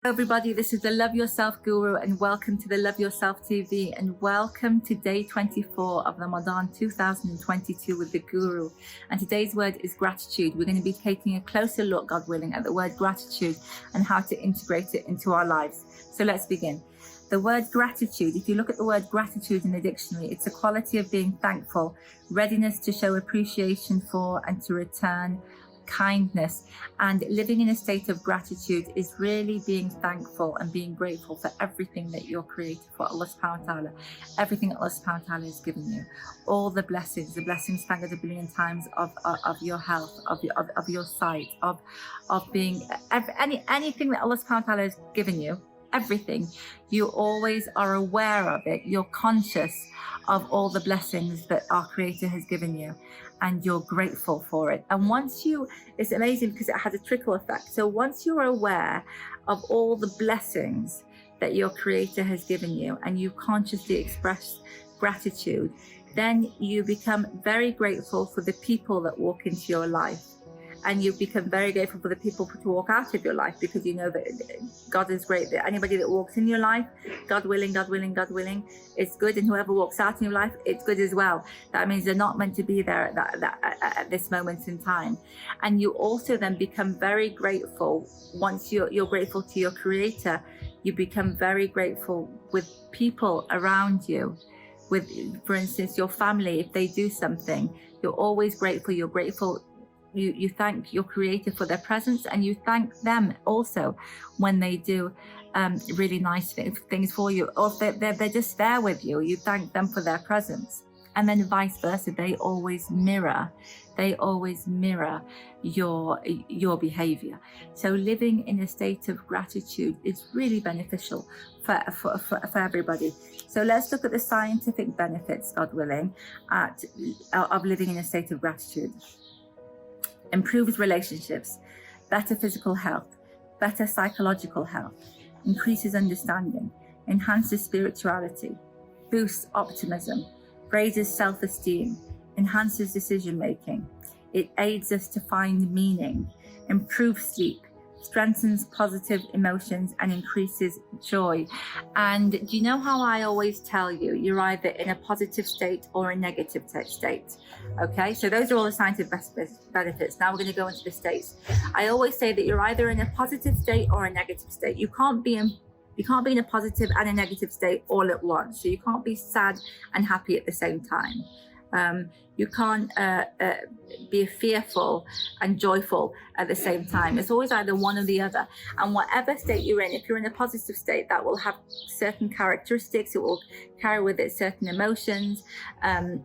Hello everybody, this is the Love Yourself Guru and welcome to the Love Yourself TV and welcome to day 24 of Ramadan 2022 with the Guru. And today's word is gratitude. We're going to be taking a closer look, God willing, at the word gratitude and how to integrate it into our lives. So let's begin. The word gratitude, if you look at the word gratitude in the dictionary, it's a quality of being thankful, readiness to show appreciation for and to return kindness. And living in a state of gratitude is really being thankful and being grateful for everything that you're created for Allah subhanahu wa ta'ala, everything Allah subhanahu wa ta'ala has given you, all the blessings thanked a billion times of your health, of your sight, of being anything that Allah subhanahu wa ta'ala has given you. Everything, you always are aware of it. You're conscious of all the blessings that our Creator has given you, and you're grateful for it. And it's amazing because it has a trickle effect. So once you're aware of all the blessings that your Creator has given you, and you consciously express gratitude, then you become very grateful for the people that walk into your life. And you become very grateful for the people who walk out of your life, because you know that God is great, that anybody that walks in your life, God willing, it's good. And whoever walks out in your life, it's good as well. That means they're not meant to be there at this moment in time. And you also then become very grateful. Once you're grateful to your Creator, you become very grateful with people around you. With, for instance, your family, if they do something, you're always grateful. You're grateful. You thank your Creator for their presence, and you thank them also when they do really nice things for you, or if they're just there with you. You thank them for their presence, and then vice versa. They always mirror your behavior. So living in a state of gratitude is really beneficial for everybody. So let's look at the scientific benefits, God willing, of living in a state of gratitude. Improves relationships, better physical health, better psychological health, increases understanding, enhances spirituality, boosts optimism, raises self-esteem, enhances decision-making. It aids us to find meaning, improves sleep, strengthens positive emotions, and increases joy. And do you know how I always tell you, you're either in a positive state or a negative state? Okay, so those are all the scientific benefits. Now we're going to go into the states. I always say that you're either in a positive state or a negative state. You can't be in a positive and a negative state all at once. So you can't be sad and happy at the same time. You can't be fearful and joyful at the same time. It's always either one or the other. And whatever state you're in, if you're in a positive state, that will have certain characteristics. It will carry with it certain emotions and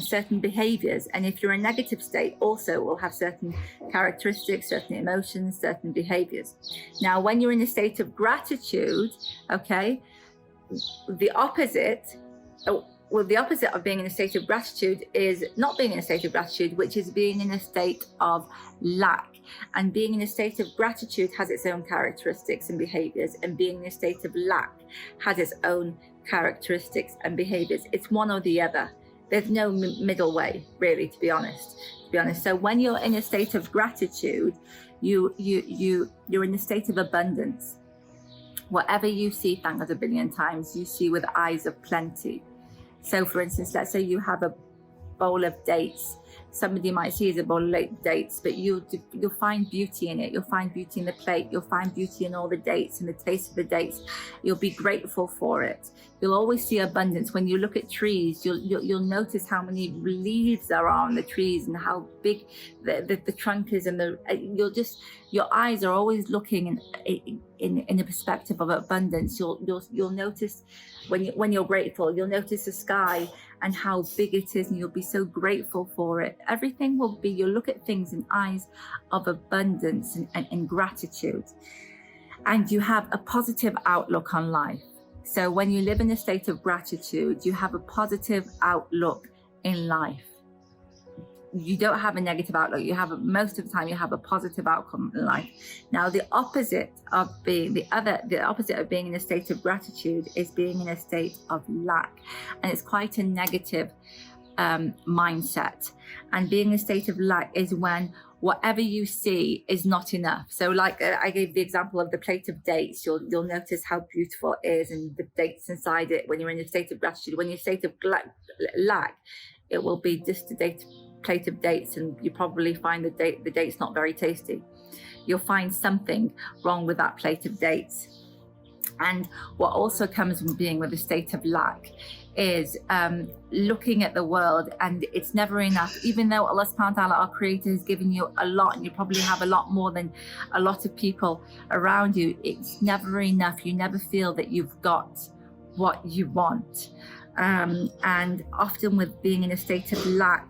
certain behaviors. And if you're in a negative state, also will have certain characteristics, certain emotions, certain behaviors. Now, when you're in a state of gratitude, okay, the opposite of being in a state of gratitude is not being in a state of gratitude, which is being in a state of lack. And being in a state of gratitude has its own characteristics and behaviors, and being in a state of lack has its own characteristics and behaviors. It's one or the other. There's no middle way, really, to be honest. So when you're in a state of gratitude, you're in a state of abundance. Whatever you see, thank God a billion times, you see with eyes of plenty. So for instance, let's say you have a bowl of dates. Somebody might see it as a bowl of dates, but you'll find beauty in it. You'll find beauty in the plate. You'll find beauty in all the dates and the taste of the dates. You'll be grateful for it. You'll always see abundance. When you look at trees, you'll notice how many leaves there are on the trees and how big the trunk is, and your eyes are always looking in a perspective of abundance. You'll notice when you're grateful, you'll notice the sky and how big it is, and you'll be so grateful for it. Everything will be, you'll look at things in eyes of abundance and gratitude, and you have a positive outlook on life. So when you live in a state of gratitude, you have a positive outlook in life. You don't have a negative outlook. Most of the time you have a positive outcome in life. Now the opposite of being in a state of gratitude is being in a state of lack, and it's quite a negative mindset. And being in a state of lack is when whatever you see is not enough. So like I gave the example of the plate of dates. You'll notice how beautiful it is and the dates inside it when you're in a state of gratitude. When you're in a state of lack, it will be just a plate of dates, and you probably find the dates not very tasty. You'll find something wrong with that plate of dates. And what also comes from being with a state of lack is looking at the world, and it's never enough. Even though Allah subhanahu wa ta'ala, our creator, has given you a lot, and you probably have a lot more than a lot of people around you, it's never enough. You never feel that you've got what you want. And often with being in a state of lack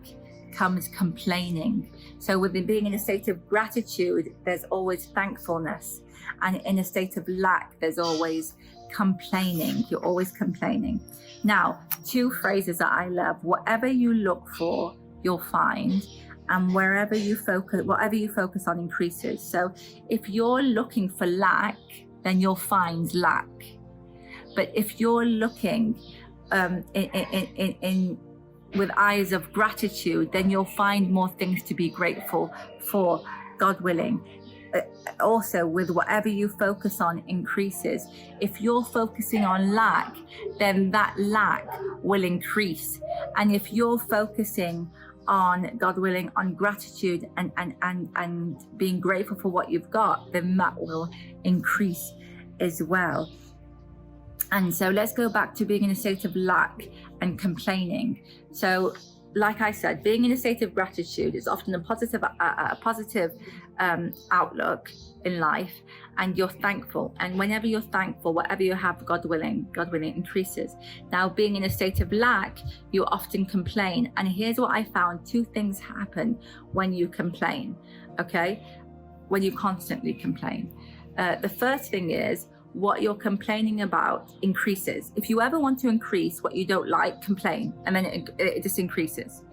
comes complaining. So with being in a state of gratitude, there's always thankfulness. And in a state of lack, there's always complaining. You're always complaining. Now, two phrases that I love: whatever you look for, you'll find, and whatever you focus on increases. So if you're looking for lack, then you'll find lack. But if you're looking with eyes of gratitude, then you'll find more things to be grateful for, God willing. Also, with whatever you focus on increases. If you're focusing on lack, then that lack will increase. And if you're focusing on, God willing, on gratitude and being grateful for what you've got, then that will increase as well. And so let's go back to being in a state of lack and complaining. So like I said, being in a state of gratitude is often a positive outlook in life, and you're thankful. And whenever you're thankful, whatever you have, God willing, increases. Now, being in a state of lack, you often complain. And here's what I found: two things happen when you complain, okay? When you constantly complain. The first thing is, what you're complaining about increases. If you ever want to increase what you don't like, complain, and then it just increases.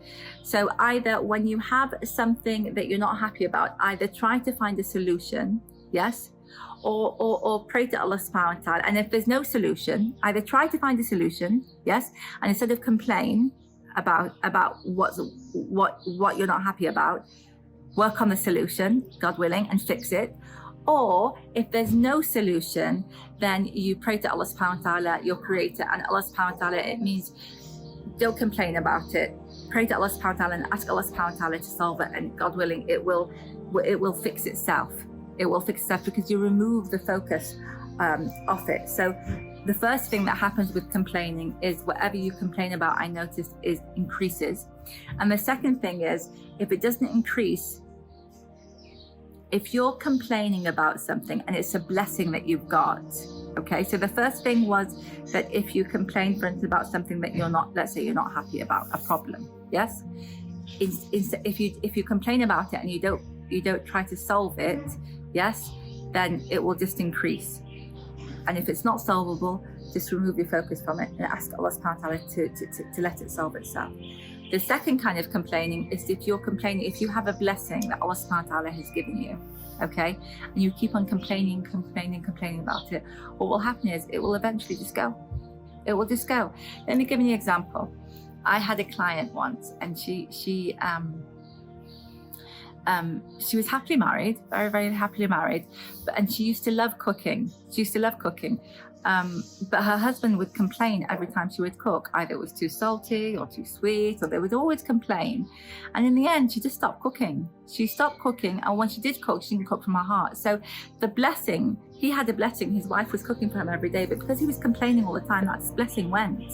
So either when you have something that you're not happy about, either try to find a solution, yes, or pray to Allah subhanahu wa ta'ala. And if there's no solution, either try to find a solution, yes, and instead of complain about what you're not happy about, work on the solution, God willing, and fix it. Or if there's no solution, then you pray to Allah subhanahu wa ta'ala, your creator, and Allah subhanahu wa ta'ala, it means don't complain about it. Pray to Allah subhanahu wa ta'ala and ask Allah subhanahu wa ta'ala to solve it, and God willing, it will fix itself. It will fix itself because you remove the focus off it. So the first thing that happens with complaining is whatever you complain about, I noticed, is increases. And the second thing is, if it doesn't increase, if you're complaining about something and it's a blessing that you've got, okay? So the first thing was that if you complain, for instance, about something that you're not, let's say you're not happy about, a problem, yes? If you complain about it and you don't try to solve it, yes, then it will just increase. And if it's not solvable, just remove your focus from it and ask Allah subhanahu wa ta'ala to let it solve itself. The second kind of complaining is if you're complaining, if you have a blessing that Allah subhanahu wa ta'ala has given you, okay, and you keep on complaining about it, what will happen is it will eventually just go. It will just go. Let me give you an example. I had a client once, and she was happily married, very, very happily married, and she used to love cooking. But her husband would complain every time she would cook. Either it was too salty or too sweet, or they would always complain. And in the end, she just stopped cooking. And when she did cook, she didn't cook from her heart. So the blessing, he had a blessing. His wife was cooking for him every day, but because he was complaining all the time, that blessing went.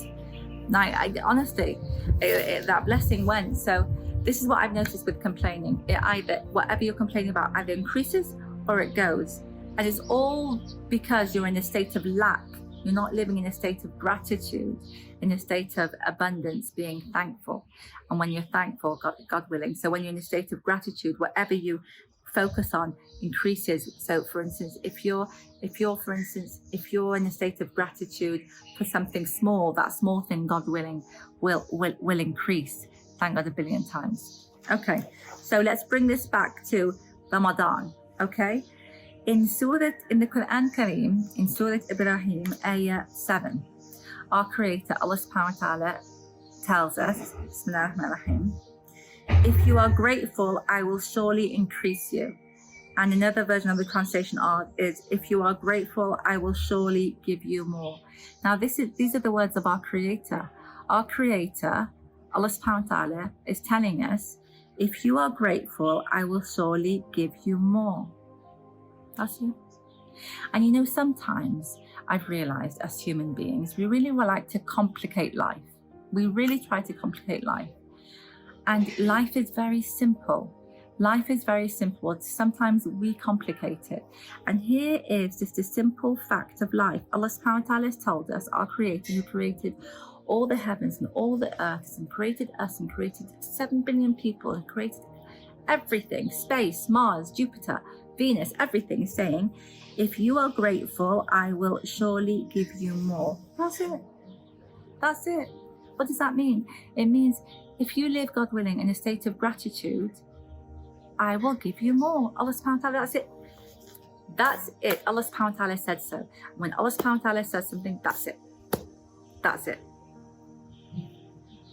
Now, honestly, that blessing went. So this is what I've noticed with complaining. It either, whatever you're complaining about, either increases or it goes. And it's all because you're in a state of lack. You're not living in a state of gratitude, in a state of abundance, being thankful. And when you're thankful, God willing. So when you're in a state of gratitude, whatever you focus on increases. So for instance, if you're in a state of gratitude for something small, that small thing, God willing, will increase. Thank God 1,000,000,000 times. Okay, so let's bring this back to Ramadan. Okay. In the Quran Kareem, in Surah Ibrahim, Ayah 7, our Creator, Allah subhanahu wa ta'ala, tells us, Bismillahir Rahmanir Rahim, If you are grateful, I will surely increase you. And another version of the translation art is, if you are grateful, I will surely give you more. Now, these are the words of our Creator. Our Creator, Allah subhanahu wa ta'ala, is telling us, if you are grateful, I will surely give you more. That's it. And you know, sometimes I've realized as human beings, we really like to complicate life. We really try to complicate life. And life is very simple. Life is very simple. Sometimes we complicate it. And here is just a simple fact of life. Allah subhanahu wa ta'ala has told us, our Creator, who created all the heavens and all the earths and created us and created 7 billion people and created everything, space, Mars, Jupiter, Venus, everything, is saying, if you are grateful, I will surely give you more. That's it. That's it. What does that mean? It means if you live, God willing, in a state of gratitude, I will give you more. Allah subhanahu wa ta'ala, that's it. That's it. Allah subhanahu wa ta'ala said so. When Allah subhanahu wa ta'ala says something, that's it. That's it.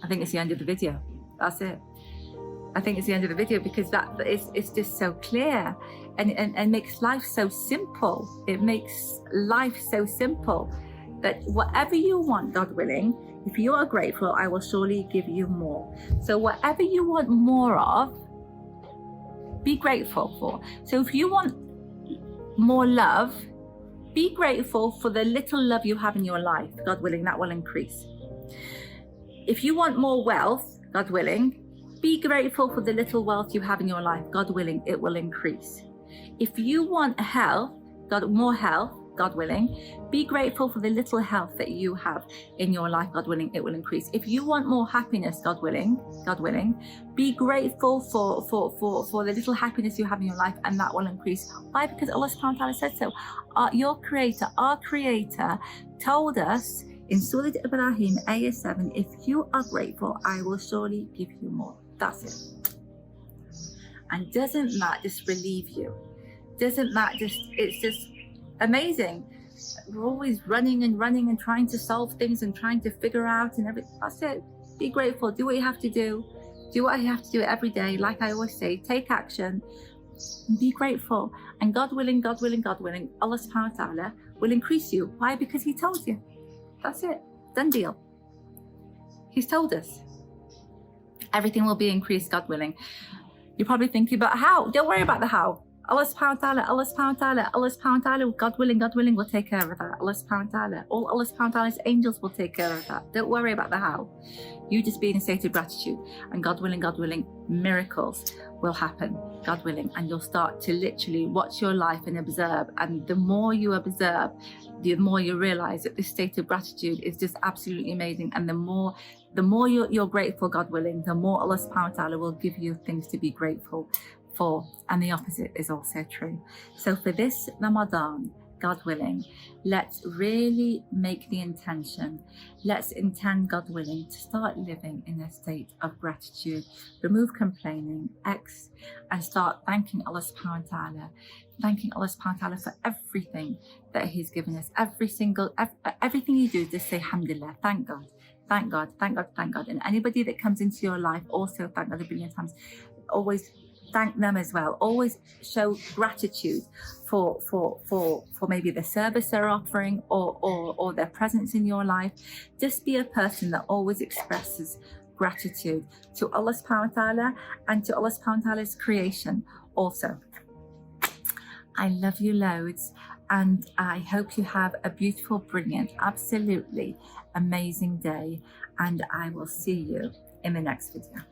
I think it's the end of the video. That's it. I think it's the end of the video, because it's just so clear and makes life so simple. It makes life so simple that whatever you want, God willing, if you are grateful, I will surely give you more. So whatever you want more of, be grateful for. So if you want more love, be grateful for the little love you have in your life. God willing, that will increase. If you want more wealth, God willing, be grateful for the little wealth you have in your life. God willing, it will increase. If you want health, more health, God willing, be grateful for the little health that you have in your life. God willing, it will increase. If you want more happiness, God willing, be grateful for the little happiness you have in your life, and that will increase. Why? Because Allah subhanahu wa ta'ala said so. Our Creator told us in Surah Ibrahim, ayah 7, if you are grateful, I will surely give you more. That's it. And doesn't that just relieve you? Doesn't that it's just amazing. We're always running and trying to solve things and trying to figure out and everything. That's it. Be grateful. Do what you have to do. Do what you have to do every day. Like I always say, take action and be grateful. And God willing, Allah subhanahu wa ta'ala will increase you. Why? Because He told you. That's it. Done deal. He's told us. Everything will be increased, God willing. You're probably thinking about how. Don't worry about the how. Allah subhanahu wa ta'ala, God willing will take care of that. Allah subhanahu wa ta'ala, all Allah subhanahu wa ta'ala's angels will take care of that. Don't worry about the how. You just be in a state of gratitude, and God willing, miracles will happen, God willing, and you'll start to literally watch your life and observe. And the more you observe, the more you realize that this state of gratitude is just absolutely amazing. And the more you're grateful, God willing, the more Allah subhanahu wa ta'ala will give you things to be grateful for. And the opposite is also true. So for this Ramadan, God willing, let's really make the intention. Let's intend, God willing, to start living in a state of gratitude. Remove complaining, and start thanking Allah subhanahu wa ta'ala. Thanking Allah subhanahu wa ta'ala for everything that He's given us. Everything you do, just say alhamdulillah, thank God. Thank God, thank God, thank God. And anybody that comes into your life, also thank God a billion times. Always thank them as well. Always show gratitude for maybe the service they're offering or their presence in your life. Just be a person that always expresses gratitude to Allah subhanahu wa ta'ala and to Allah subhanahu wa ta'ala's creation also. I love you loads, and I hope you have a beautiful, brilliant, absolutely amazing day, and I will see you in the next video.